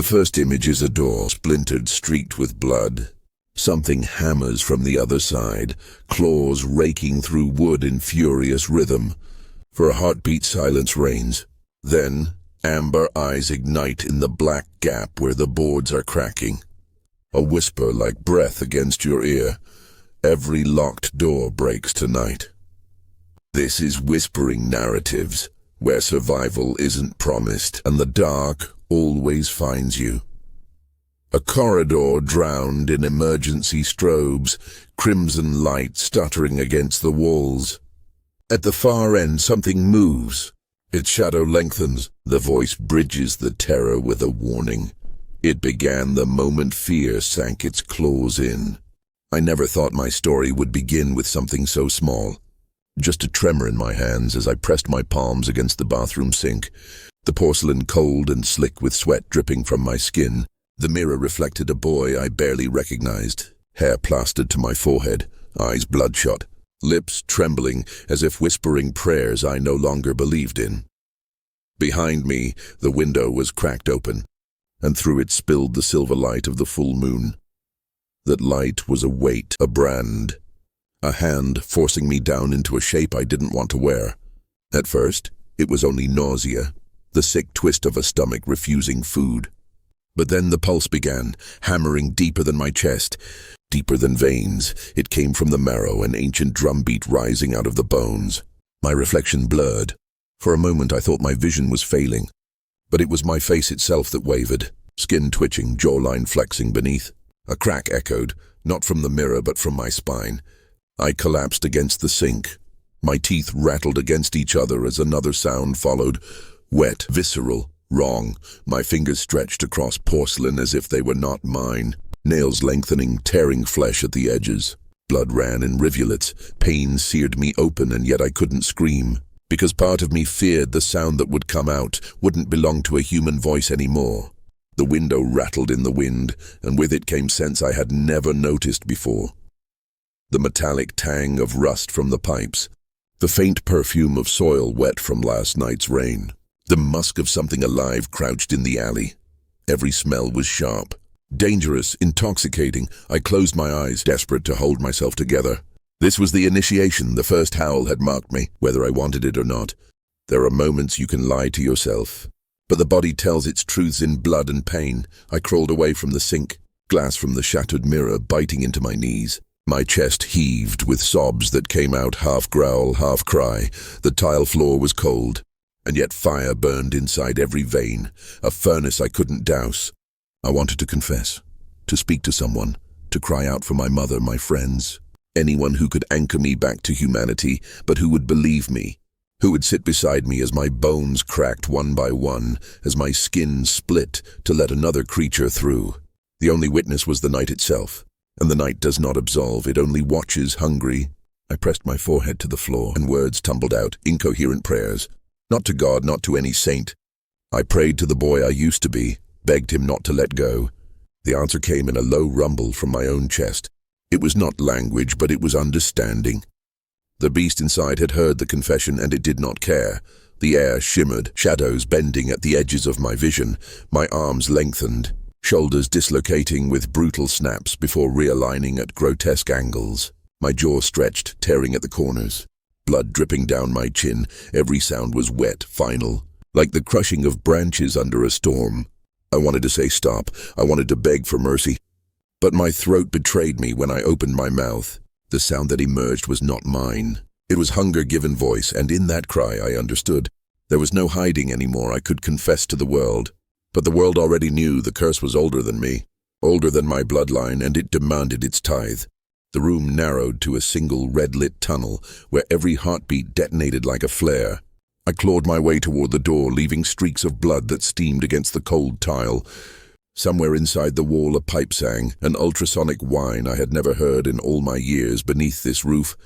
The first image is a door, splintered, streaked with blood. Something hammers from the other side, claws raking through wood in furious rhythm. For a heartbeat, silence reigns. Then, amber eyes ignite in the black gap where the boards are cracking. A whisper like breath against your ear. Every locked door breaks tonight. This is Whispering Narratives, where survival isn't promised and the dark always finds you. A corridor drowned in emergency strobes, crimson light stuttering against the walls. At the far end, something moves. Its shadow lengthens. The voice bridges the terror with a warning. It began the moment fear sank its claws in. I never thought my story would begin with something so small. Just a tremor in my hands as I pressed my palms against the bathroom sink. The porcelain cold and slick with sweat dripping from my skin. The mirror reflected a boy I barely recognized, hair plastered to my forehead, eyes bloodshot, lips trembling as if whispering prayers I no longer believed in. Behind me, the window was cracked open, and through it spilled the silver light of the full moon. That light was a weight, a brand, a hand forcing me down into a shape I didn't want to wear. At first, it was only nausea, the sick twist of a stomach refusing food. But then the pulse began, hammering deeper than my chest, deeper than veins. It came from the marrow, an ancient drumbeat rising out of the bones. My reflection blurred. For a moment I thought my vision was failing. But it was my face itself that wavered, skin twitching, jawline flexing beneath. A crack echoed, not from the mirror but from my spine. I collapsed against the sink. My teeth rattled against each other as another sound followed, wet, visceral. Wrong. My fingers stretched across porcelain as if they were not mine, nails lengthening, tearing flesh at the edges. Blood ran in rivulets, pain seared me open, and yet I couldn't scream, because part of me feared the sound that would come out wouldn't belong to a human voice anymore. The window rattled in the wind, and with it came scents I had never noticed before. The metallic tang of rust from the pipes, the faint perfume of soil wet from last night's rain. The musk of something alive crouched in the alley. Every smell was sharp, dangerous, intoxicating. I closed my eyes, desperate to hold myself together. This was the initiation. The first howl had marked me, whether I wanted it or not. There are moments you can lie to yourself, but the body tells its truths in blood and pain. I crawled away from the sink, glass from the shattered mirror biting into my knees. My chest heaved with sobs that came out half growl, half cry. The tile floor was cold. And yet fire burned inside every vein, a furnace I couldn't douse. I wanted to confess, to speak to someone, to cry out for my mother, my friends, anyone who could anchor me back to humanity, but who would believe me, who would sit beside me as my bones cracked one by one, as my skin split to let another creature through. The only witness was the night itself, and the night does not absolve, it only watches hungry. I pressed my forehead to the floor, and words tumbled out, incoherent prayers. Not to God, not to any saint. I prayed to the boy I used to be, begged him not to let go. The answer came in a low rumble from my own chest. It was not language, but it was understanding. The beast inside had heard the confession, and it did not care. The air shimmered, shadows bending at the edges of my vision. My arms lengthened, shoulders dislocating with brutal snaps before realigning at grotesque angles. My jaw stretched, tearing at the corners. Blood dripping down my chin, every sound was wet, final, like the crushing of branches under a storm. I wanted to say stop, I wanted to beg for mercy, but my throat betrayed me when I opened my mouth. The sound that emerged was not mine. It was hunger given voice, and in that cry I understood. There was no hiding anymore. I could confess to the world. But the world already knew the curse was older than me, older than my bloodline, and it demanded its tithe. The room narrowed to a single red-lit tunnel where every heartbeat detonated like a flare. I clawed my way toward the door, leaving streaks of blood that steamed against the cold tile. Somewhere inside the wall a pipe sang, an ultrasonic whine I had never heard in all my years beneath this roof.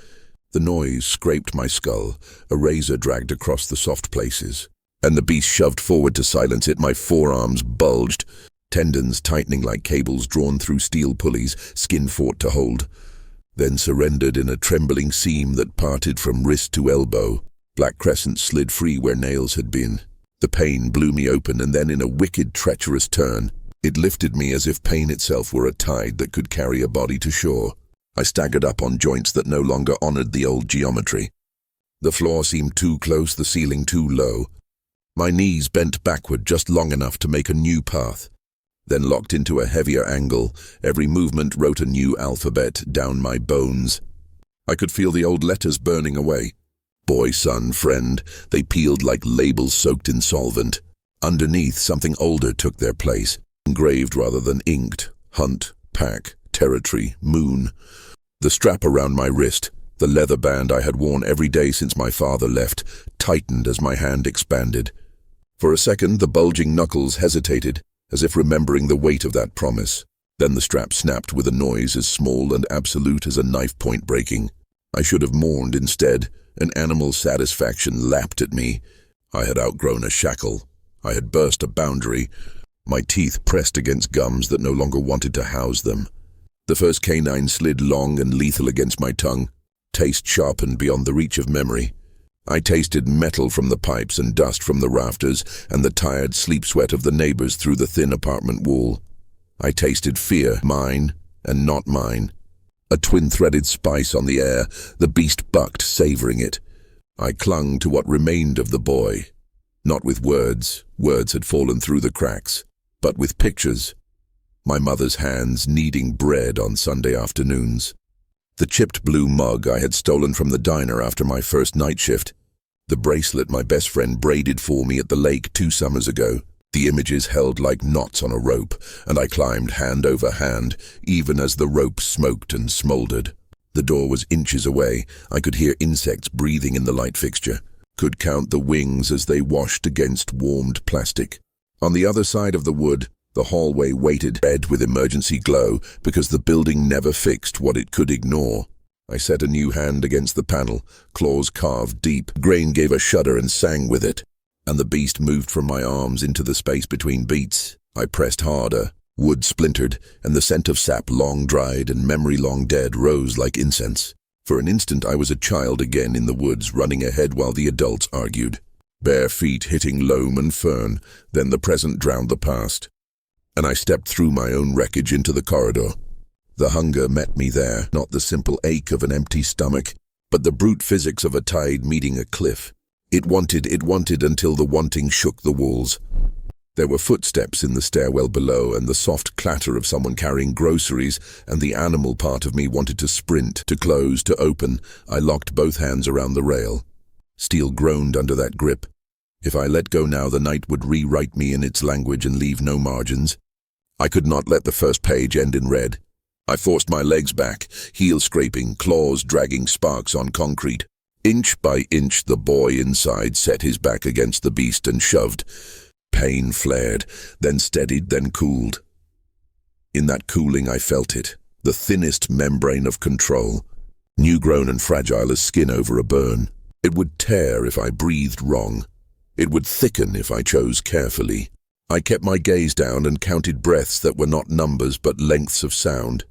The noise scraped my skull, a razor dragged across the soft places, and the beast shoved forward to silence it. My forearms bulged, tendons tightening like cables drawn through steel pulleys, skin fought to hold. Then surrendered in a trembling seam that parted from wrist to elbow. Black crescents slid free where nails had been. The pain blew me open, and then in a wicked, treacherous turn, It lifted me as if pain itself were a tide that could carry a body to shore. I staggered up on joints that no longer honored the old geometry. The floor seemed too close, the ceiling too low. My knees bent backward just long enough to make a new path, then locked into a heavier angle. Every movement wrote a new alphabet down my bones. I could feel the old letters burning away. Boy, son, friend, they peeled like labels soaked in solvent. Underneath, something older took their place, engraved rather than inked. Hunt, pack, territory, moon. The strap around my wrist, the leather band I had worn every day since my father left, tightened as my hand expanded. For a second, the bulging knuckles hesitated, as if remembering the weight of that promise. Then the strap snapped with a noise as small and absolute as a knife point breaking. I should have mourned instead. An animal satisfaction lapped at me. I had outgrown a shackle. I had burst a boundary. My teeth pressed against gums that no longer wanted to house them. The first canine slid long and lethal against my tongue, taste sharpened beyond the reach of memory. I tasted metal from the pipes and dust from the rafters and the tired sleep sweat of the neighbors through the thin apartment wall. I tasted fear, mine and not mine. A twin-threaded spice on the air, the beast bucked, savoring it. I clung to what remained of the boy. Not with words, words had fallen through the cracks, but with pictures. My mother's hands kneading bread on Sunday afternoons. The chipped blue mug I had stolen from the diner after my first night shift. The bracelet my best friend braided for me at the lake 2 summers ago. The images held like knots on a rope, and I climbed hand over hand, even as the rope smoked and smoldered. The door was inches away. I could hear insects breathing in the light fixture, could count the wings as they washed against warmed plastic. On the other side of the wood, the hallway waited, red with emergency glow, because the building never fixed what it could ignore. I set a new hand against the panel, claws carved deep. Grain gave a shudder and sang with it, and the beast moved from my arms into the space between beats. I pressed harder. Wood splintered, and the scent of sap long dried and memory long dead rose like incense. For an instant I was a child again in the woods, running ahead while the adults argued. Bare feet hitting loam and fern, then the present drowned the past. And I stepped through my own wreckage into the corridor. The hunger met me there, not the simple ache of an empty stomach, but the brute physics of a tide meeting a cliff. It wanted until the wanting shook the walls. There were footsteps in the stairwell below and the soft clatter of someone carrying groceries, and the animal part of me wanted to sprint, to close, to open. I locked both hands around the rail. Steel groaned under that grip. If I let go now, the night would rewrite me in its language and leave no margins. I could not let the first page end in red. I forced my legs back, heel scraping, claws dragging sparks on concrete. Inch by inch, the boy inside set his back against the beast and shoved. Pain flared, then steadied, then cooled. In that cooling I felt it, the thinnest membrane of control, new-grown and fragile as skin over a burn. It would tear if I breathed wrong. It would thicken if I chose carefully. I kept my gaze down and counted breaths that were not numbers but lengths of sound.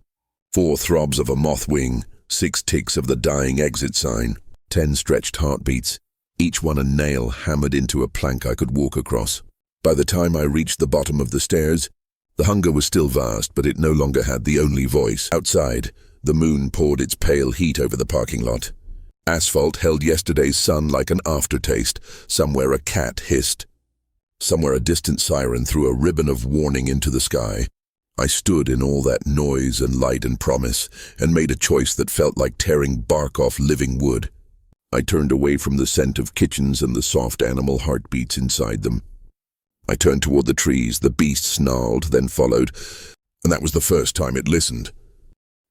4 throbs of a moth wing, 6 ticks of the dying exit sign, 10 stretched heartbeats, each one a nail hammered into a plank I could walk across. By the time I reached the bottom of the stairs, the hunger was still vast, but it no longer had the only voice. Outside, the moon poured its pale heat over the parking lot. Asphalt held yesterday's sun like an aftertaste. Somewhere a cat hissed. Somewhere a distant siren threw a ribbon of warning into the sky. I stood in all that noise and light and promise, and made a choice that felt like tearing bark off living wood. I turned away from the scent of kitchens and the soft animal heartbeats inside them. I turned toward the trees. The beast snarled, then followed, and that was the first time it listened.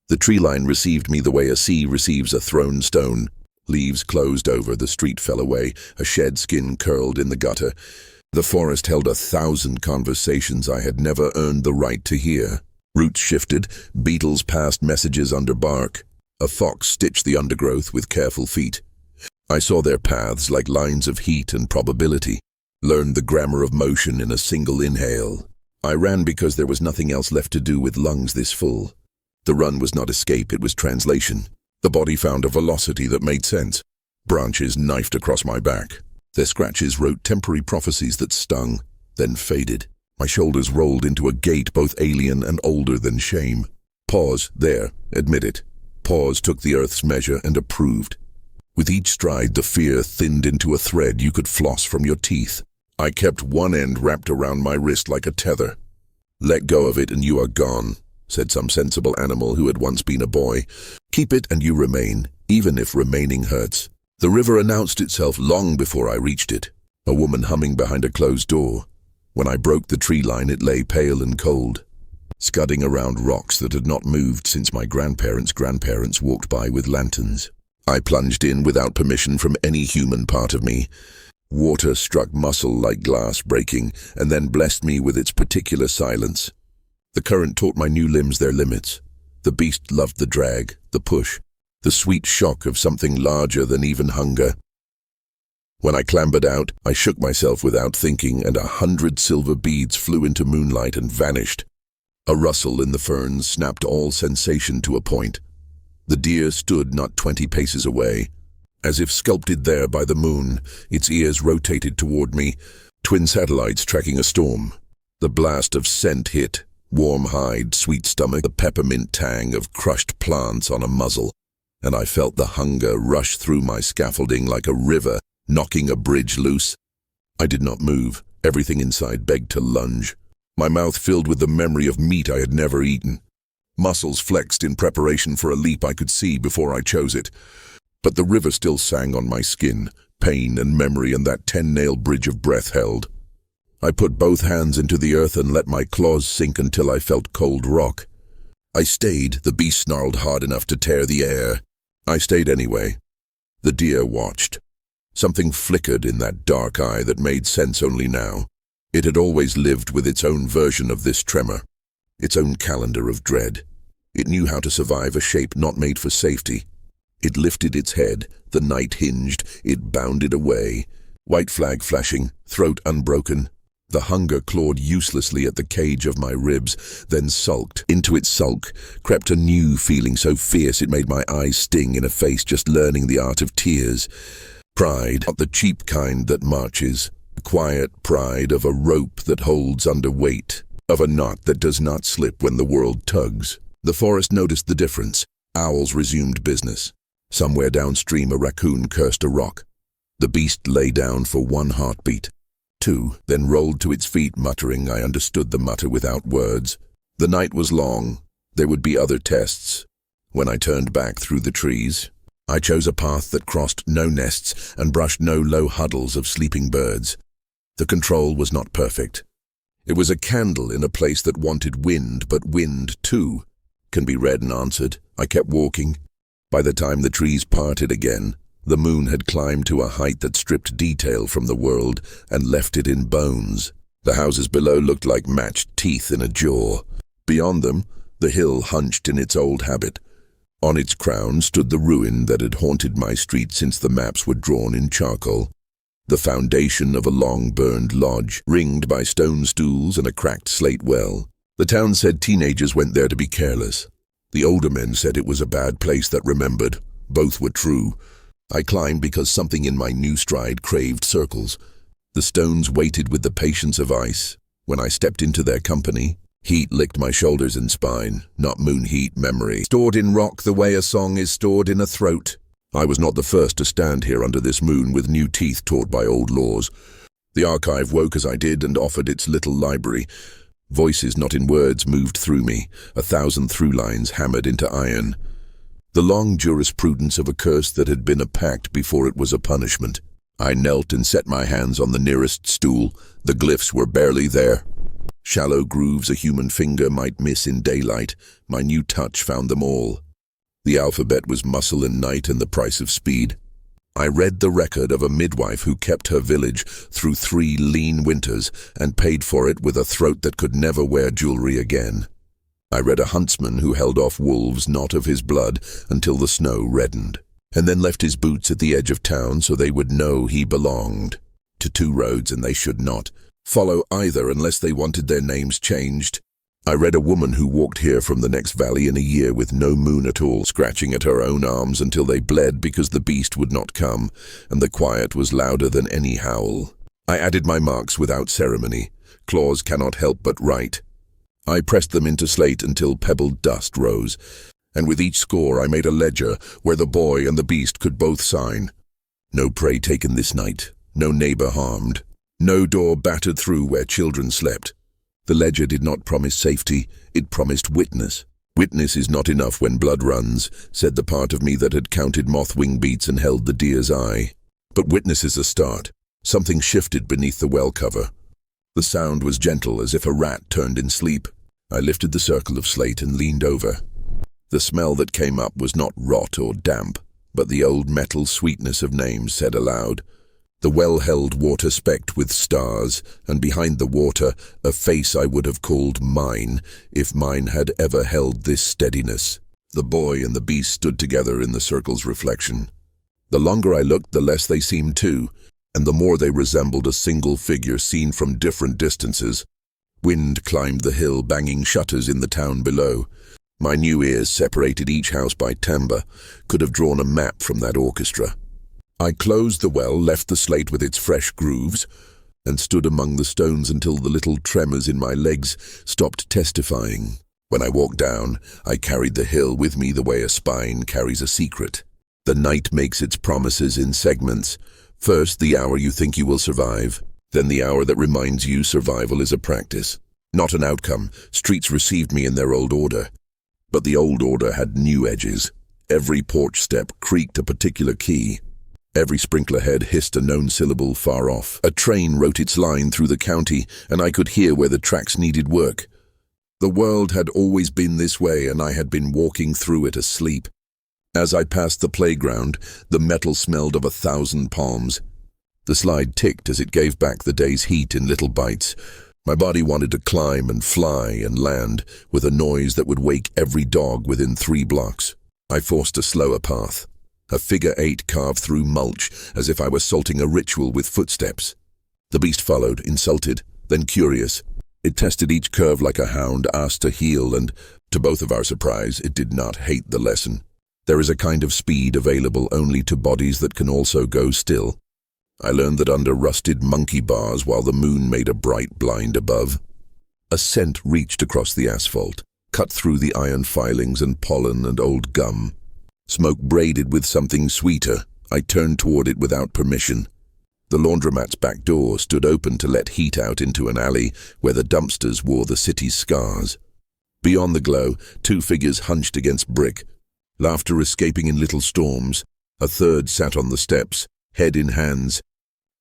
The tree line received me the way a sea receives a thrown stone. Leaves closed over, the street fell away, a shed skin curled in the gutter. The forest held 1,000 conversations I had never earned the right to hear. Roots shifted, beetles passed messages under bark. A fox stitched the undergrowth with careful feet. I saw their paths like lines of heat and probability. Learned the grammar of motion in a single inhale. I ran because there was nothing else left to do with lungs this full. The run was not escape, it was translation. The body found a velocity that made sense. Branches knifed across my back. Their scratches wrote temporary prophecies that stung, then faded. My shoulders rolled into a gait both alien and older than shame. Pause, there, admit it. Pause took the earth's measure and approved. With each stride, the fear thinned into a thread you could floss from your teeth. I kept one end wrapped around my wrist like a tether. Let go of it and you are gone, said some sensible animal who had once been a boy. Keep it and you remain, even if remaining hurts. The river announced itself long before I reached it, a woman humming behind a closed door. When I broke the tree line, it lay pale and cold, scudding around rocks that had not moved since my grandparents walked by with lanterns. I plunged in without permission from any human part of me. Water struck muscle like glass breaking, and then blessed me with its particular silence. The current taught my new limbs their limits. The beast loved the drag, the push, the sweet shock of something larger than even hunger. When I clambered out, I shook myself without thinking, and 100 silver beads flew into moonlight and vanished. A rustle in the ferns snapped all sensation to a point. The deer stood not 20 paces away. As if sculpted there by the moon, its ears rotated toward me, twin satellites tracking a storm. The blast of scent hit, warm hide, sweet stomach, the peppermint tang of crushed plants on a muzzle, and I felt the hunger rush through my scaffolding like a river, knocking a bridge loose. I did not move. Everything inside begged to lunge. My mouth filled with the memory of meat I had never eaten. Muscles flexed in preparation for a leap I could see before I chose it. But the river still sang on my skin, pain and memory and that 10-nail bridge of breath held. I put both hands into the earth and let my claws sink until I felt cold rock. I stayed. The beast snarled hard enough to tear the air. I stayed anyway. The deer watched. Something flickered in that dark eye that made sense only now. It had always lived with its own version of this tremor, its own calendar of dread. It knew how to survive a shape not made for safety. It lifted its head, the night hinged, it bounded away, white flag flashing, throat unbroken. The hunger clawed uselessly at the cage of my ribs, then sulked. Into its sulk crept a new feeling so fierce it made my eyes sting in a face just learning the art of tears. Pride, not the cheap kind that marches. The quiet pride of a rope that holds under weight, of a knot that does not slip when the world tugs. The forest noticed the difference. Owls resumed business. Somewhere downstream a raccoon cursed a rock. The beast lay down for one heartbeat. Two, then rolled to its feet, muttering. I understood the mutter without words. The night was long. There would be other tests. When I turned back through the trees, I chose a path that crossed no nests and brushed no low huddles of sleeping birds. The control was not perfect. It was a candle in a place that wanted wind, but wind, too, can be read and answered. I kept walking. By the time the trees parted again, the moon had climbed to a height that stripped detail from the world and left it in bones. The houses below looked like matched teeth in a jaw. Beyond them, the hill hunched in its old habit. On its crown stood the ruin that had haunted my street since the maps were drawn in charcoal. The foundation of a long-burned lodge, ringed by stone stools and a cracked slate well. The town said teenagers went there to be careless. The older men said it was a bad place that remembered. Both were true. I climbed because something in my new stride craved circles. The stones waited with the patience of ice. When I stepped into their company, heat licked my shoulders and spine, not moon heat, memory. Stored in rock the way a song is stored in a throat. I was not the first to stand here under this moon with new teeth taught by old laws. The archive woke as I did and offered its little library. Voices not in words moved through me, 1,000 through lines hammered into iron. The long jurisprudence of a curse that had been a pact before it was a punishment. I knelt and set my hands on the nearest stool. The glyphs were barely there. Shallow grooves a human finger might miss in daylight. My new touch found them all. The alphabet was muscle and night and the price of speed. I read the record of a midwife who kept her village through 3 lean winters and paid for it with a throat that could never wear jewelry again. I read a huntsman who held off wolves not of his blood until the snow reddened, and then left his boots at the edge of town so they would know he belonged to 2 roads and they should not follow either unless they wanted their names changed. I read a woman who walked here from the next valley in a year with no moon at all, scratching at her own arms until they bled because the beast would not come, and the quiet was louder than any howl. I added my marks without ceremony. claws cannot help but write. I pressed them into slate until pebbled dust rose, and with each score I made a ledger where the boy and the beast could both sign. No prey taken this night, no neighbor harmed, no door battered through where children slept. The ledger did not promise safety, it promised witness. Witness is not enough when blood runs, said the part of me that had counted moth wing beats and held the deer's eye. But witness is a start. Something shifted beneath the well cover. The sound was gentle, as if a rat turned in sleep. I lifted the circle of slate and leaned over. The smell that came up was not rot or damp, but the old metal sweetness of names said aloud. The well-held water specked with stars, and behind the water, a face I would have called mine, if mine had ever held this steadiness. The boy and the beast stood together in the circle's reflection. The longer I looked, the less they seemed two, and the more they resembled a single figure seen from different distances. Wind climbed the hill, banging shutters in the town below. My new ears, separated each house by timber, could have drawn a map from that orchestra. I closed the well, left the slate with its fresh grooves, and stood among the stones until the little tremors in my legs stopped testifying. When I walked down, I carried the hill with me the way a spine carries a secret. The night makes its promises in segments. First, the hour you think you will survive, then the hour that reminds you survival is a practice, not an outcome. Streets received me in their old order, but the old order had new edges. Every porch step creaked a particular key. Every sprinkler head hissed a known syllable far off. A train wrote its line through the county, and I could hear where the tracks needed work. The world had always been this way, and I had been walking through it asleep. As I passed the playground, the metal smelled of 1,000 palms. The slide ticked as it gave back the day's heat in little bites. My body wanted to climb and fly and land with a noise that would wake every dog within 3 blocks. I forced a slower path. A figure 8 carved through mulch, as if I were salting a ritual with footsteps. The beast followed, insulted, then curious. It tested each curve like a hound asked to heel, and, to both of our surprise, it did not hate the lesson. There is a kind of speed available only to bodies that can also go still. I learned that under rusted monkey bars while the moon made a bright blind above. A scent reached across the asphalt, cut through the iron filings and pollen and old gum. Smoke braided with something sweeter. I turned toward it without permission. The laundromat's back door stood open to let heat out into an alley where the dumpsters wore the city's scars. Beyond the glow, 2 figures hunched against brick, laughter escaping in little storms. A third sat on the steps, head in hands.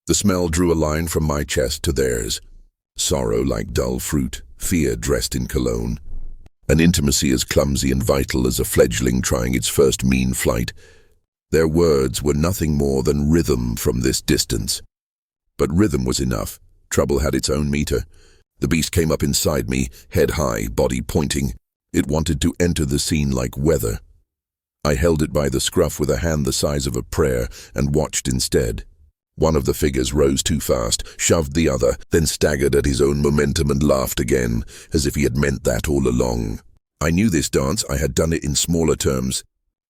The smell drew a line from my chest to theirs. Sorrow like dull fruit, fear dressed in cologne. An intimacy as clumsy and vital as a fledgling trying its first mean flight. Their words were nothing more than rhythm from this distance. But rhythm was enough. Trouble had its own meter. The beast came up inside me, head high, body pointing. It wanted to enter the scene like weather. I held it by the scruff with a hand the size of a prayer and watched instead. One of the figures rose too fast, shoved the other, then staggered at his own momentum and laughed again, as if he had meant that all along. I knew this dance. I had done it in smaller terms,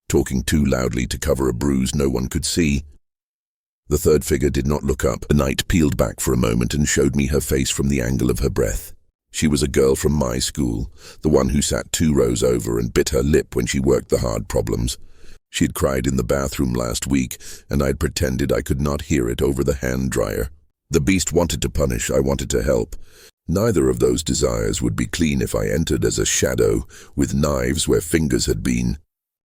talking too loudly to cover a bruise no one could see. The third figure did not look up. The night peeled back for a moment and showed me her face from the angle of her breath. She was a girl from my school, the one who sat 2 rows over and bit her lip when she worked the hard problems. She'd cried in the bathroom last week, and I'd pretended I could not hear it over the hand dryer. The beast wanted to punish, I wanted to help. Neither of those desires would be clean if I entered as a shadow, with knives where fingers had been.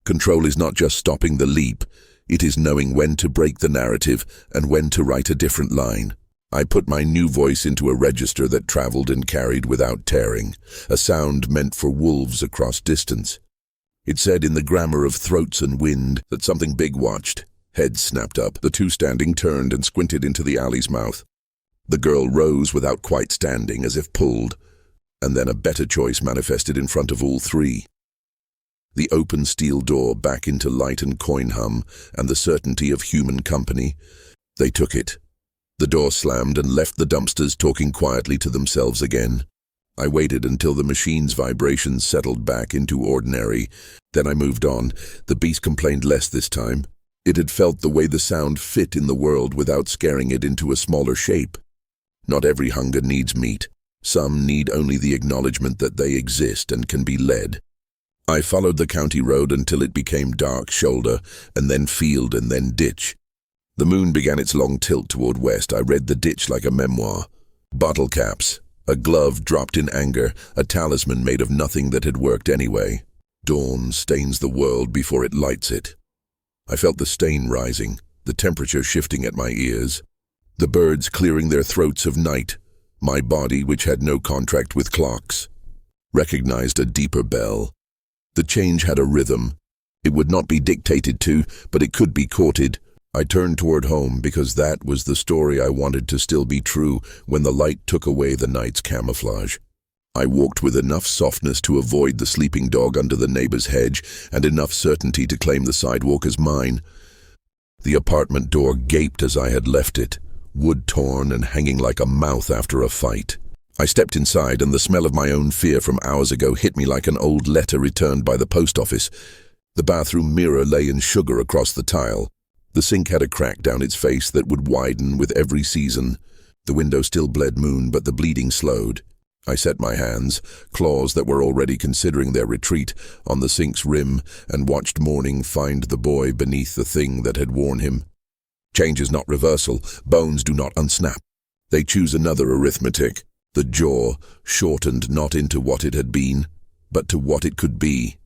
Control is not just stopping the leap, it is knowing when to break the narrative and when to write a different line. I put my new voice into a register that traveled and carried without tearing, a sound meant for wolves across distance. It said in the grammar of throats and wind that something big watched. Heads snapped up. The 2 standing turned and squinted into the alley's mouth. The girl rose without quite standing, as if pulled, and then a better choice manifested in front of all 3. The open steel door back into light and coin hum and the certainty of human company. They took it. The door slammed and left the dumpsters talking quietly to themselves again. I waited until the machine's vibrations settled back into ordinary. Then I moved on. The beast complained less this time. It had felt the way the sound fit in the world without scaring it into a smaller shape. Not every hunger needs meat. Some need only the acknowledgement that they exist and can be led. I followed the county road until it became dark shoulder, and then field, and then ditch. The moon began its long tilt toward west. I read the ditch like a memoir. Bottle caps, a glove dropped in anger, a talisman made of nothing that had worked anyway. Dawn stains the world before it lights it. I felt the stain rising, the temperature shifting at my ears. The birds clearing their throats of night. My body, which had no contract with clocks, recognized a deeper bell. The change had a rhythm. It would not be dictated to, but it could be courted. I turned toward home because that was the story I wanted to still be true when the light took away the night's camouflage. I walked with enough softness to avoid the sleeping dog under the neighbor's hedge and enough certainty to claim the sidewalk as mine. The apartment door gaped as I had left it, wood torn and hanging like a mouth after a fight. I stepped inside, and the smell of my own fear from hours ago hit me like an old letter returned by the post office. The bathroom mirror lay in sugar across the tile. The sink had a crack down its face that would widen with every season. The window still bled moon, but the bleeding slowed. I set my hands, claws that were already considering their retreat, on the sink's rim and watched morning find the boy beneath the thing that had worn him. Change is not reversal. Bones do not unsnap. They choose another arithmetic. The jaw shortened not into what it had been, but to what it could be,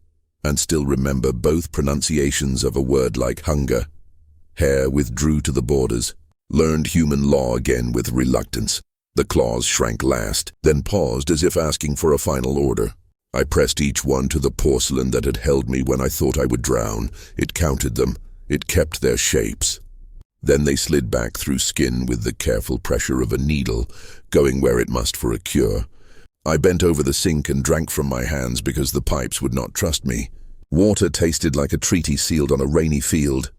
and still remember both pronunciations of a word like hunger. Hair withdrew to the borders, learned human law again with reluctance. The claws shrank last, then paused as if asking for a final order. I pressed each one to the porcelain that had held me when I thought I would drown. It counted them. It kept their shapes. Then they slid back through skin with the careful pressure of a needle, going where it must for a cure. I bent over the sink and drank from my hands because the pipes would not trust me. Water tasted like a treaty sealed on a rainy field.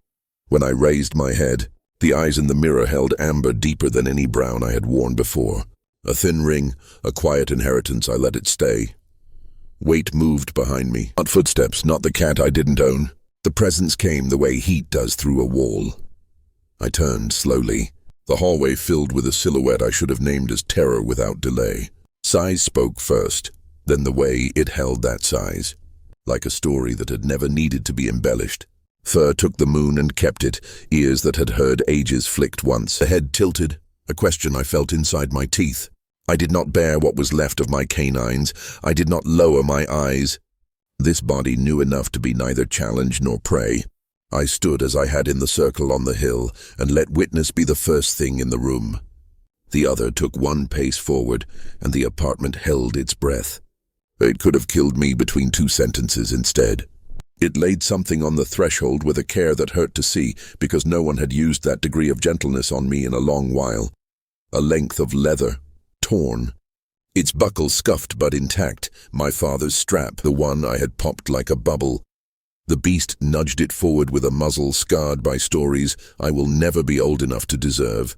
When I raised my head, the eyes in the mirror held amber deeper than any brown I had worn before. A thin ring, a quiet inheritance. I let it stay. Weight moved behind me. Not footsteps, not the cat I didn't own. The presence came the way heat does through a wall. I turned slowly. The hallway filled with a silhouette I should have named as terror without delay. Size spoke first, then the way it held that size, like a story that had never needed to be embellished. Fur took the moon and kept it, ears that had heard ages flicked once. A head tilted, a question I felt inside my teeth. I did not bare what was left of my canines. I did not lower my eyes. This body knew enough to be neither challenge nor prey. I stood as I had in the circle on the hill, and let witness be the first thing in the room. The other took one pace forward, and the apartment held its breath. It could have killed me between two sentences instead. It laid something on the threshold with a care that hurt to see, because no one had used that degree of gentleness on me in a long while. A length of leather, torn. Its buckle scuffed but intact, my father's strap, the one I had popped like a bubble. The beast nudged it forward with a muzzle scarred by stories I will never be old enough to deserve.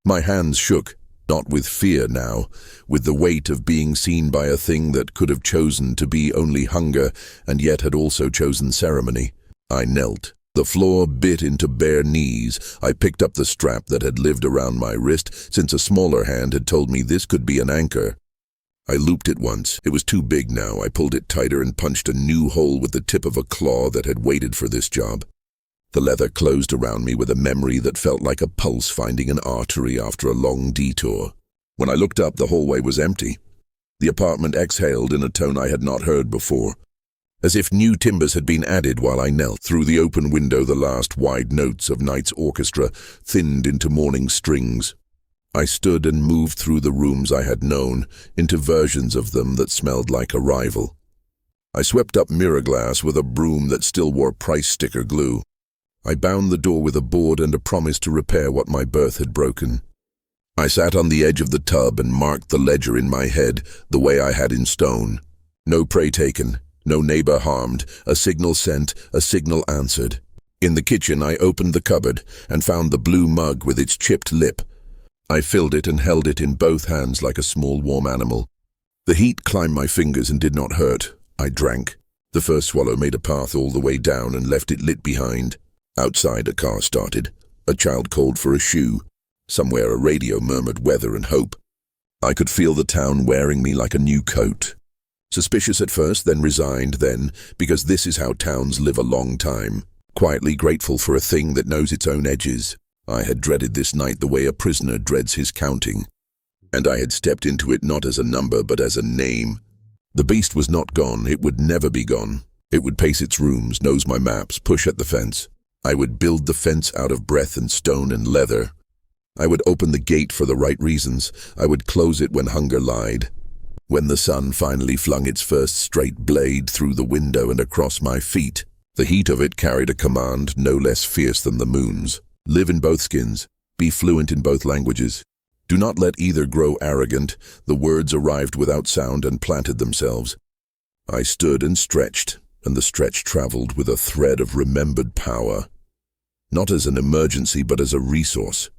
My hands shook, not with fear now, with the weight of being seen by a thing that could have chosen to be only hunger and yet had also chosen ceremony. I knelt. The floor bit into bare knees. I picked up the strap that had lived around my wrist since a smaller hand had told me this could be an anchor. I looped it once. It was too big now. I pulled it tighter and punched a new hole with the tip of a claw that had waited for this job. The leather closed around me with a memory that felt like a pulse finding an artery after a long detour. When I looked up, the hallway was empty. The apartment exhaled in a tone I had not heard before, as if new timbers had been added while I knelt. Through the open window, the last wide notes of night's orchestra thinned into morning strings. I stood and moved through the rooms I had known, into versions of them that smelled like arrival. I swept up mirror glass with a broom that still wore price sticker glue. I bound the door with a board and a promise to repair what my birth had broken. I sat on the edge of the tub and marked the ledger in my head the way I had in stone. No prey taken, no neighbor harmed, a signal sent, a signal answered. In the kitchen, I opened the cupboard and found the blue mug with its chipped lip. I filled it and held it in both hands like a small warm animal. The heat climbed my fingers and did not hurt. I drank. The first swallow made a path all the way down and left it lit behind. Outside, a car started. A child called for a shoe. Somewhere a radio murmured weather and hope. I could feel the town wearing me like a new coat. Suspicious at first, then resigned, then, because this is how towns live a long time, quietly grateful for a thing that knows its own edges. I had dreaded this night the way a prisoner dreads his counting, and I had stepped into it not as a number but as a name. The beast was not gone, it would never be gone. It would pace its rooms, nose my maps, push at the fence. I would build the fence out of breath and stone and leather. I would open the gate for the right reasons. I would close it when hunger lied. When the sun finally flung its first straight blade through the window and across my feet, the heat of it carried a command no less fierce than the moon's. Live in both skins. Be fluent in both languages. Do not let either grow arrogant. The words arrived without sound and planted themselves. I stood and stretched, and the stretch traveled with a thread of remembered power. Not as an emergency, but as a resource.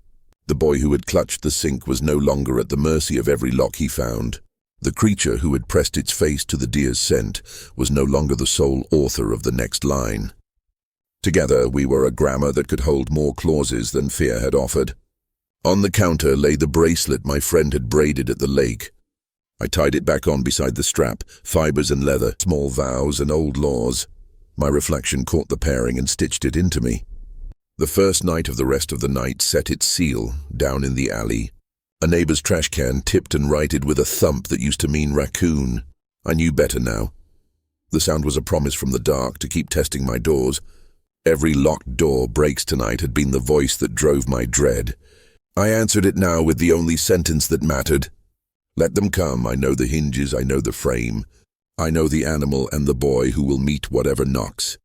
The boy who had clutched the sink was no longer at the mercy of every lock he found. The creature who had pressed its face to the deer's scent was no longer the sole author of the next line. Together we were a grammar that could hold more clauses than fear had offered. On the counter lay the bracelet my friend had braided at the lake. I tied it back on beside the strap, fibers and leather, small vows and old laws. My reflection caught the pairing and stitched it into me. The first night of the rest of the night set its seal down in the alley. A neighbor's trash can tipped and righted with a thump that used to mean raccoon. I knew better now. The sound was a promise from the dark to keep testing my doors. Every locked door breaks tonight had been the voice that drove my dread. I answered it now with the only sentence that mattered. Let them come, I know the hinges, I know the frame. I know the animal and the boy who will meet whatever knocks.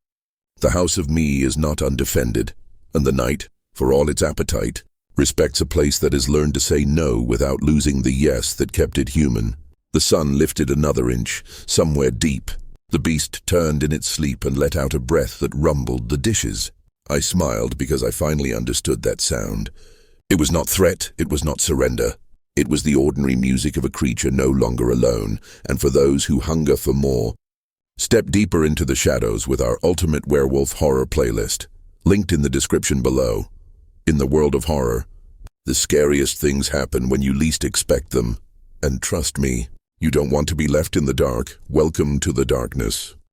The house of me is not undefended, and the night, for all its appetite, respects a place that has learned to say no without losing the yes that kept it human. The sun lifted another inch, somewhere deep. The beast turned in its sleep and let out a breath that rumbled the dishes. I smiled because I finally understood that sound. It was not threat, it was not surrender. It was the ordinary music of a creature no longer alone, and for those who hunger for more. Step deeper into the shadows with our ultimate werewolf horror playlist, linked in the description below. In the world of horror, the scariest things happen when you least expect them. And trust me, you don't want to be left in the dark. Welcome to the darkness.